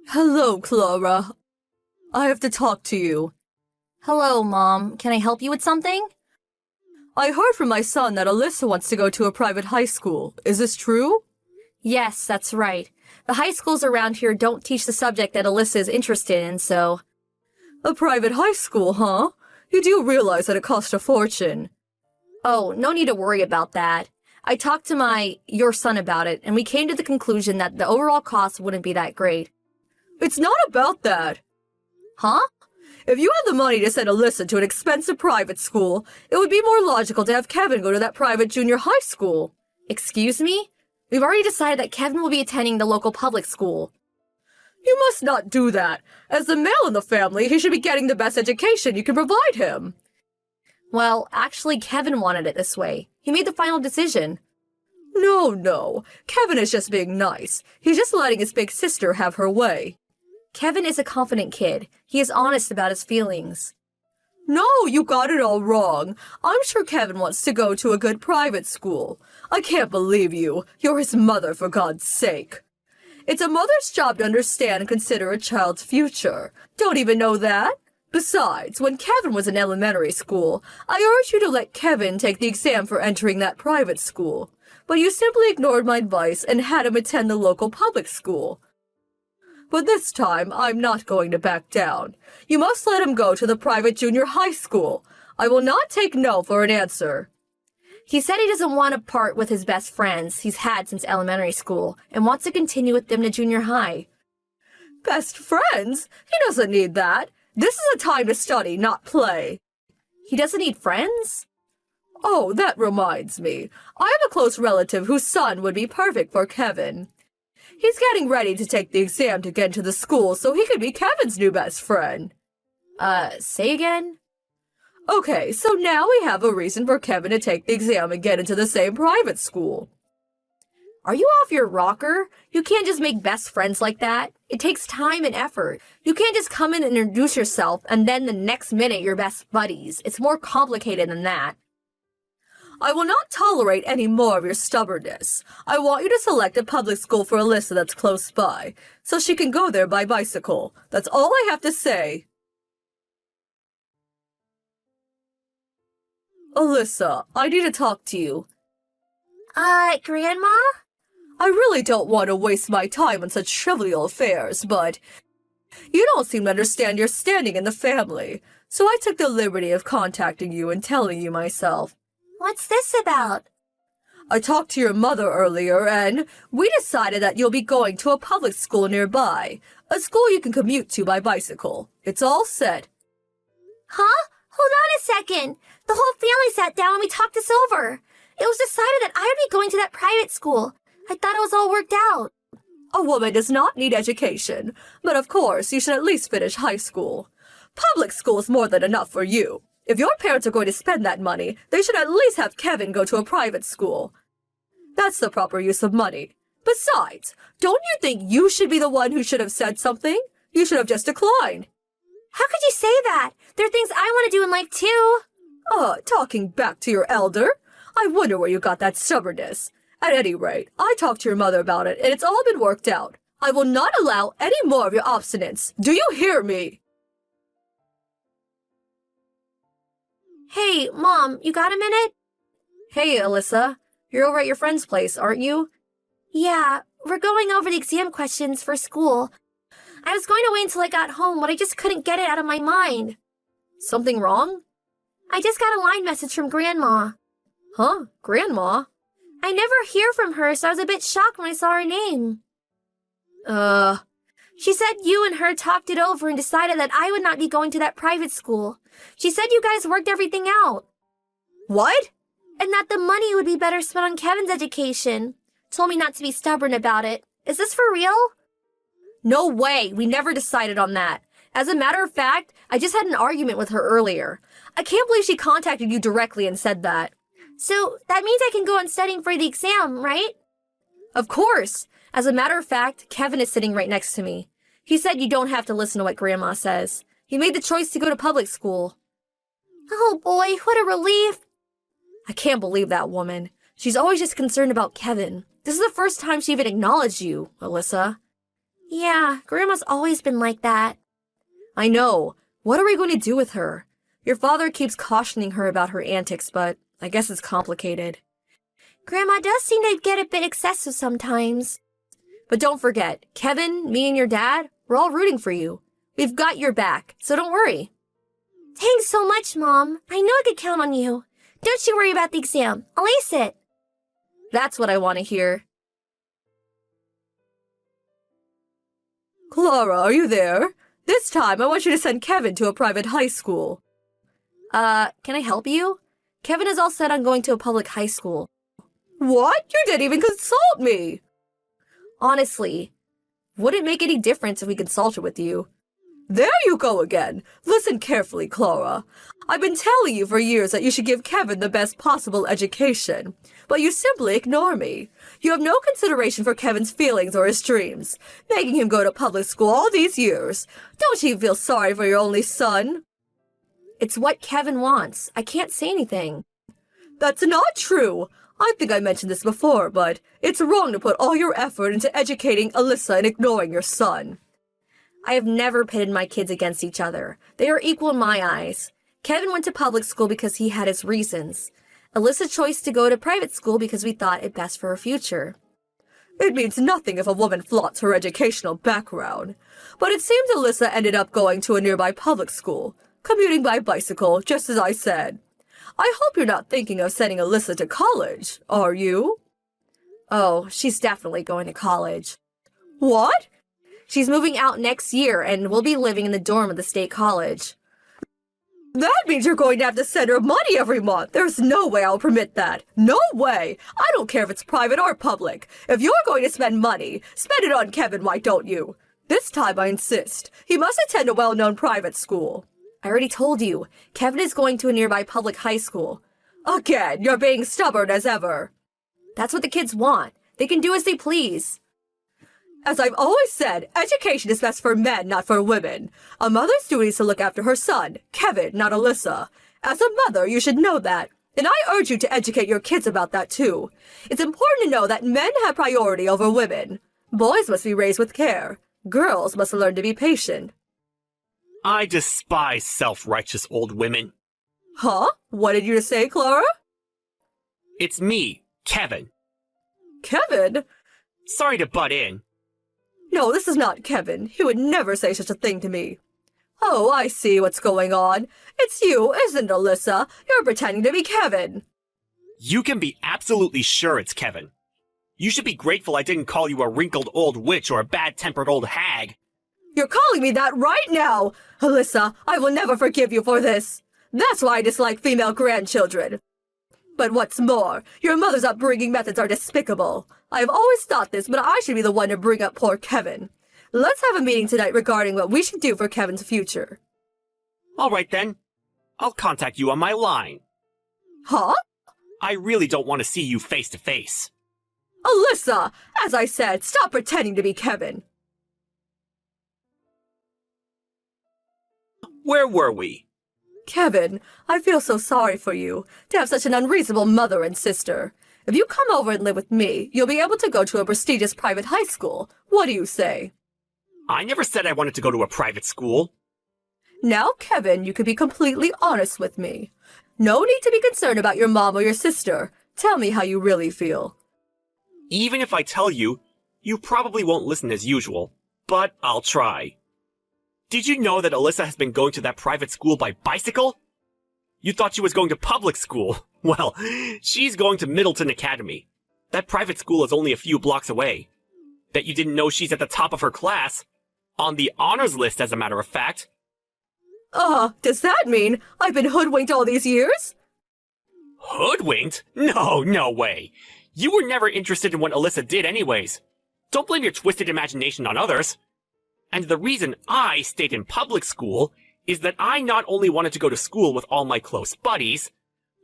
Hello, Clara. I have to talk to you. Hello, Mom. Can I help you with something? I heard from my son that Alyssa wants to go to a private high school. Is this true? Yes, that's right. The high schools around here don't teach the subject that Alyssa is interested in, so... A private high school, huh? You do realize that it costs a fortune. Oh, no need to worry about that. I talked to your son about it, and we came to the conclusion that the overall cost wouldn't be that great. It's not about that. Huh? If you had the money to send Alyssa to an expensive private school, it would be more logical to have Kevin go to that private junior high school. Excuse me? We've already decided that Kevin will be attending the local public school. You must not do that. As the male in the family, he should be getting the best education you can provide him. Well, actually, Kevin wanted it this way. He made the final decision. No. Kevin is just being nice. He's just letting his big sister have her way. Kevin is a confident kid. He is honest about his feelings. No, you got it all wrong. I'm sure Kevin wants to go to a good private school. I can't believe you. You're his mother, for God's sake. It's a mother's job to understand and consider a child's future. Don't even know that? Besides, when Kevin was in elementary school, I urged you to let Kevin take the exam for entering that private school. But you simply ignored my advice and had him attend the local public school. But this time, I'm not going to back down. You must let him go to the private junior high school. I will not take no for an answer. He said he doesn't want to part with his best friends he's had since elementary school and wants to continue with them to junior high. Best friends? He doesn't need that. This is a time to study, not play. He doesn't need friends? Oh, that reminds me. I have a close relative whose son would be perfect for Kevin. He's getting ready to take the exam to get into the school so he could be Kevin's new best friend. Say again? Okay, so now we have a reason for Kevin to take the exam and get into the same private school. Are you off your rocker? You can't just make best friends like that. It takes time and effort. You can't just come in and introduce yourself and then the next minute you're best buddies. It's more complicated than that. I will not tolerate any more of your stubbornness. I want you to select a public school for Alyssa that's close by, so she can go there by bicycle. That's all I have to say. Alyssa, I need to talk to you. Grandma? I really don't want to waste my time on such trivial affairs, but you don't seem to understand your standing in the family, so I took the liberty of contacting you and telling you myself. What's this about? I talked to your mother earlier, and we decided that you'll be going to a public school nearby, a school you can commute to by bicycle. It's all set. Huh? Hold on a second. The whole family sat down and we talked this over. It was decided that I would be going to that private school. I thought it was all worked out. A woman does not need education, but of course you should at least finish high school. Public school is more than enough for you. If your parents are going to spend that money, they should at least have Kevin go to a private school. That's the proper use of money. Besides, don't you think you should be the one who should have said something? You should have just declined. How could you say that? There are things I want to do in life too. Talking back to your elder? I wonder where you got that stubbornness. At any rate, I talked to your mother about it, and it's all been worked out. I will not allow any more of your obstinance. Do you hear me? Hey, Mom, you got a minute? Hey, Alyssa. You're over at your friend's place, aren't you? Yeah, we're going over the exam questions for school. I was going to wait until I got home, but I just couldn't get it out of my mind. Something wrong? I just got a line message from Grandma. Huh? Grandma? I never hear from her, so I was a bit shocked when I saw her name. She said you and her talked it over and decided that I would not be going to that private school. She said you guys worked everything out. What? And that the money would be better spent on Kevin's education. Told me not to be stubborn about it. Is this for real? No way. We never decided on that. As a matter of fact, I just had an argument with her earlier. I can't believe she contacted you directly and said that. So that means I can go on studying for the exam, right? Of course. As a matter of fact, Kevin is sitting right next to me. He said you don't have to listen to what Grandma says. He made the choice to go to public school. Oh boy, what a relief. I can't believe that woman. She's always just concerned about Kevin. This is the first time she even acknowledged you, Alyssa. Yeah, Grandma's always been like that. I know. What are we going to do with her? Your father keeps cautioning her about her antics, but I guess it's complicated. Grandma does seem to get a bit excessive sometimes. But don't forget, Kevin, me, and your dad, we're all rooting for you. We've got your back, so don't worry. Thanks so much, Mom. I know I could count on you. Don't you worry about the exam. I'll ace it. That's what I want to hear. Clara, are you there? This time, I want you to send Kevin to a private high school. Can I help you? Kevin is all set on going to a public high school. What? You didn't even consult me! Honestly, would it make any difference if we consulted with you? There you go again. Listen carefully, Clara. I've been telling you for years that you should give Kevin the best possible education, but you simply ignore me. You have no consideration for Kevin's feelings or his dreams, making him go to public school all these years. Don't you feel sorry for your only son? It's what Kevin wants. I can't say anything. That's not true. I think I mentioned this before, but it's wrong to put all your effort into educating Alyssa and ignoring your son. I have never pitted my kids against each other. They are equal in my eyes. Kevin went to public school because he had his reasons. Alyssa chose to go to private school because we thought it best for her future. It means nothing if a woman flaunts her educational background. But it seems Alyssa ended up going to a nearby public school, commuting by bicycle, just as I said. I hope you're not thinking of sending Alyssa to college, are you? Oh, she's definitely going to college. What? She's moving out next year and will be living in the dorm of the state college. That means you're going to have to send her money every month. There's no way I'll permit that. No way. I don't care if it's private or public. If you're going to spend money, spend it on Kevin, why don't you? This time I insist. He must attend a well-known private school. I already told you. Kevin is going to a nearby public high school. Again, you're being stubborn as ever. That's what the kids want. They can do as they please. As I've always said, education is best for men, not for women. A mother's duty is to look after her son, Kevin, not Alyssa. As a mother, you should know that. And I urge you to educate your kids about that too. It's important to know that men have priority over women. Boys must be raised with care. Girls must learn to be patient. I despise self-righteous old women. Huh? What did you say, Clara? It's me, Kevin. Kevin? Sorry to butt in. No, this is not Kevin. He would never say such a thing to me. Oh, I see what's going on. It's you, isn't it, Alyssa? You're pretending to be Kevin. You can be absolutely sure it's Kevin. You should be grateful I didn't call you a wrinkled old witch or a bad-tempered old hag. You're calling me that right now! Alyssa, I will never forgive you for this. That's why I dislike female grandchildren. But what's more, your mother's upbringing methods are despicable. I have always thought this, but I should be the one to bring up poor Kevin. Let's have a meeting tonight regarding what we should do for Kevin's future. All right, then. I'll contact you on my line. Huh? I really don't want to see you face to face. Alyssa, as I said, stop pretending to be Kevin. Where were we? Kevin, I feel so sorry for you, to have such an unreasonable mother and sister. If you come over and live with me, you'll be able to go to a prestigious private high school. What do you say? I never said I wanted to go to a private school. Now, Kevin, you can be completely honest with me. No need to be concerned about your mom or your sister. Tell me how you really feel. Even if I tell you, you probably won't listen as usual, but I'll try. Did you know that Alyssa has been going to that private school by bicycle? You thought she was going to public school. Well, she's going to Middleton Academy. That private school is only a few blocks away. Bet you didn't know she's at the top of her class. On the honors list, as a matter of fact. Does that mean I've been hoodwinked all these years? Hoodwinked? No way. You were never interested in what Alyssa did anyways. Don't blame your twisted imagination on others. And the reason I stayed in public school is that I not only wanted to go to school with all my close buddies,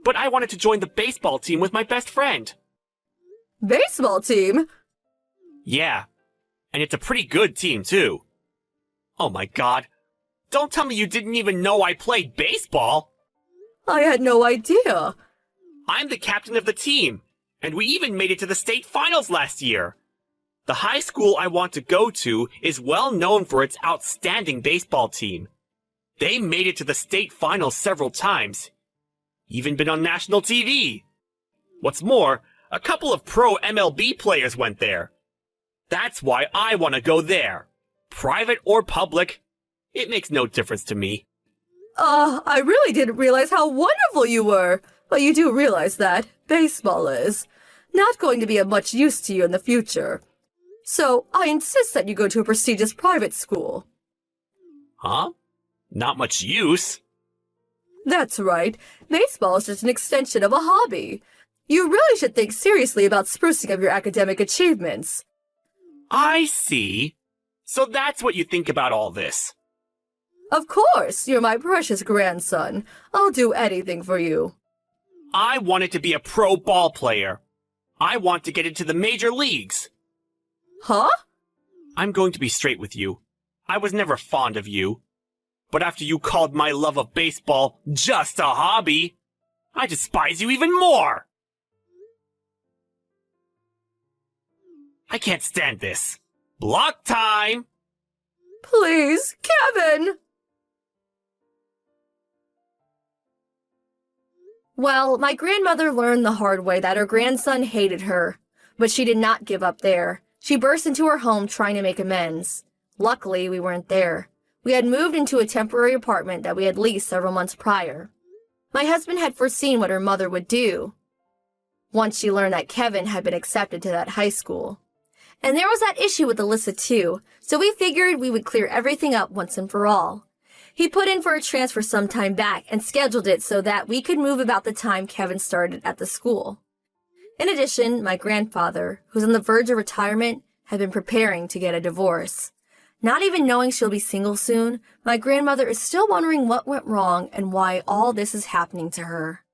but I wanted to join the baseball team with my best friend. Baseball team? Yeah, and it's a pretty good team too. Oh my god, don't tell me you didn't even know I played baseball! I had no idea. I'm the captain of the team, and we even made it to the state finals last year. The high school I want to go to is well known for its outstanding baseball team. They made it to the state finals several times. Even been on national TV. What's more, a couple of pro MLB players went there. That's why I want to go there. Private or public, it makes no difference to me. I really didn't realize how wonderful you were. But you do realize that baseball is not going to be of much use to you in the future. So I insist that you go to a prestigious private school. Huh? Not much use? That's right. Baseball is just an extension of a hobby. You really should think seriously about sprucing up your academic achievements. I see. So that's what you think about all this. Of course, you're my precious grandson. I'll do anything for you. I wanted to be a pro ball player. I want to get into the major leagues. Huh? I'm going to be straight with you. I was never fond of you. But after you called my love of baseball just a hobby, I despise you even more. I can't stand this. Block time! Please, Kevin! Well, my grandmother learned the hard way that her grandson hated her, but she did not give up there. She burst into her home trying to make amends. Luckily, we weren't there. We had moved into a temporary apartment that we had leased several months prior. My husband had foreseen what her mother would do once she learned that Kevin had been accepted to that high school. And there was that issue with Alyssa too, so we figured we would clear everything up once and for all. He put in for a transfer some time back and scheduled it so that we could move about the time Kevin started at the school. In addition, my grandfather, who's on the verge of retirement, had been preparing to get a divorce. Not even knowing she'll be single soon, my grandmother is still wondering what went wrong and why all this is happening to her.